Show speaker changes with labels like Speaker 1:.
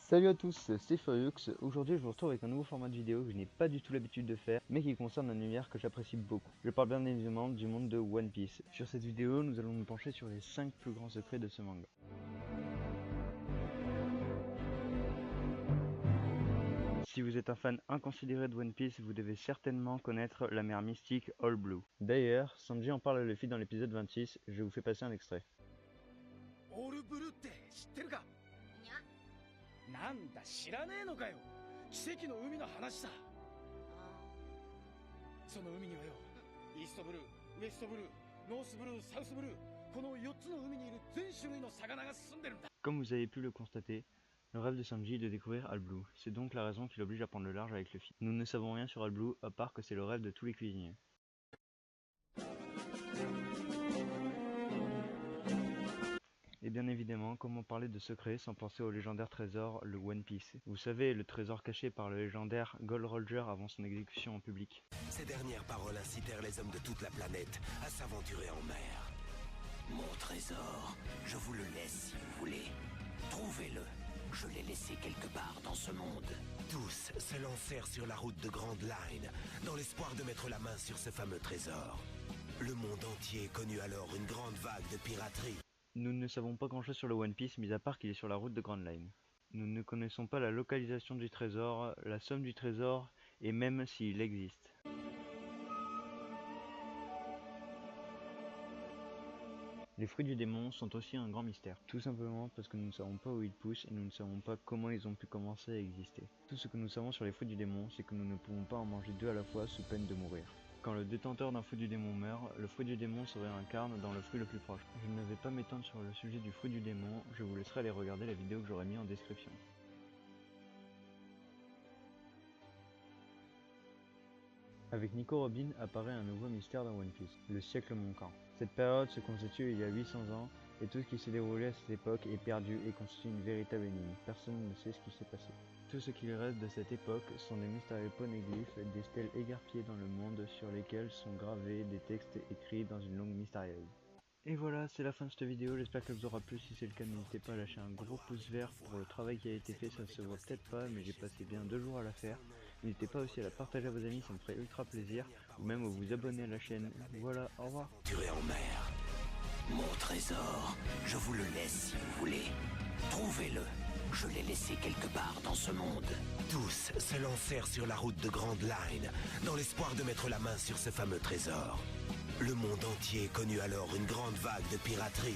Speaker 1: Salut à tous, c'est Furieux. Aujourd'hui je vous retrouve avec un nouveau format de vidéo que je n'ai pas du tout l'habitude de faire, mais qui concerne un univers que j'apprécie beaucoup. Je parle bien évidemment du monde de One Piece. Sur cette vidéo, nous allons nous pencher sur les 5 plus grands secrets de ce manga. Si vous êtes un fan inconsidéré de One Piece, vous devez certainement connaître la mer mystique All Blue. D'ailleurs, Sanji en parle à Luffy dans l'épisode 26, je vous fais passer un extrait.
Speaker 2: All Blue って知ってるか？なんだ知らねえのかよ。奇跡の海の話さ。その海にはよ、イーストブルー、ウエストブルー、ノースブルー、サウスブルー、この4つの海にいる全種類の魚が住んでるんだ。
Speaker 1: Comme vous avez pu le constater, le rêve de Sanji est de découvrir All Blue. C'est donc la raison qui l'oblige à prendre le large avec Luffy. Nous ne savons rien sur All Blue, à part que c'est le rêve de tous les cuisiniers. Et bien évidemment, comment parler de secret sans penser au légendaire trésor, le One Piece. Vous savez, le trésor caché par le légendaire Gold Roger avant son exécution en public.
Speaker 3: Ces dernières paroles incitèrent les hommes de toute la planète à s'aventurer en mer. Mon trésor, je vous le laisse si vous voulez. Trouvez-le. Je l'ai laissé quelque part dans ce monde. Tous se lancèrent sur la route de Grand Line, dans l'espoir de mettre la main sur ce fameux trésor. Le monde entier connut alors une grande vague de piraterie.
Speaker 1: Nous ne savons pas grand chose sur le One Piece, mis à part qu'il est sur la route de Grand Line. Nous ne connaissons pas la localisation du trésor, la somme du trésor, et même s'il existe. Les fruits du démon sont aussi un grand mystère, tout simplement parce que nous ne savons pas où ils poussent et nous ne savons pas comment ils ont pu commencer à exister. Tout ce que nous savons sur les fruits du démon, c'est que nous ne pouvons pas en manger 2 à la fois sous peine de mourir. Quand le détenteur d'un fruit du démon meurt, le fruit du démon se réincarne dans le fruit le plus proche. Je ne vais pas m'étendre sur le sujet du fruit du démon, je vous laisserai aller regarder la vidéo que j'aurai mis en description. Avec Nico Robin apparaît un nouveau mystère dans One Piece, le siècle manquant. Cette période se constitue il y a 800 ans, et tout ce qui s'est déroulé à cette époque est perdu et constitue une véritable énigme. Personne ne sait ce qui s'est passé. Tout ce qu'il reste de cette époque sont des mystérieux poneglyphes, des stèles égarpillées dans le monde sur lesquelles sont gravés des textes écrits dans une langue mystérieuse. Et voilà, c'est la fin de cette vidéo, j'espère qu'elle vous aura plu. Si c'est le cas, n'hésitez pas à lâcher un gros pouce vert pour le travail qui a été fait. Ça se voit peut-être pas, mais j'ai passé bien 2 jours à la faire. N'hésitez pas aussi à la partager à vos amis, ça me ferait ultra plaisir, ou même à vous abonner à la chaîne. Voilà, au revoir.
Speaker 3: Tuer en mer. Mon trésor, je vous le laisse si vous voulez. Trouvez-le. Je l'ai laissé quelque part dans ce monde. Tous se lancèrent sur la route de Grand Line, dans l'espoir de mettre la main sur ce fameux trésor. Le monde entier connut alors une grande vague de piraterie.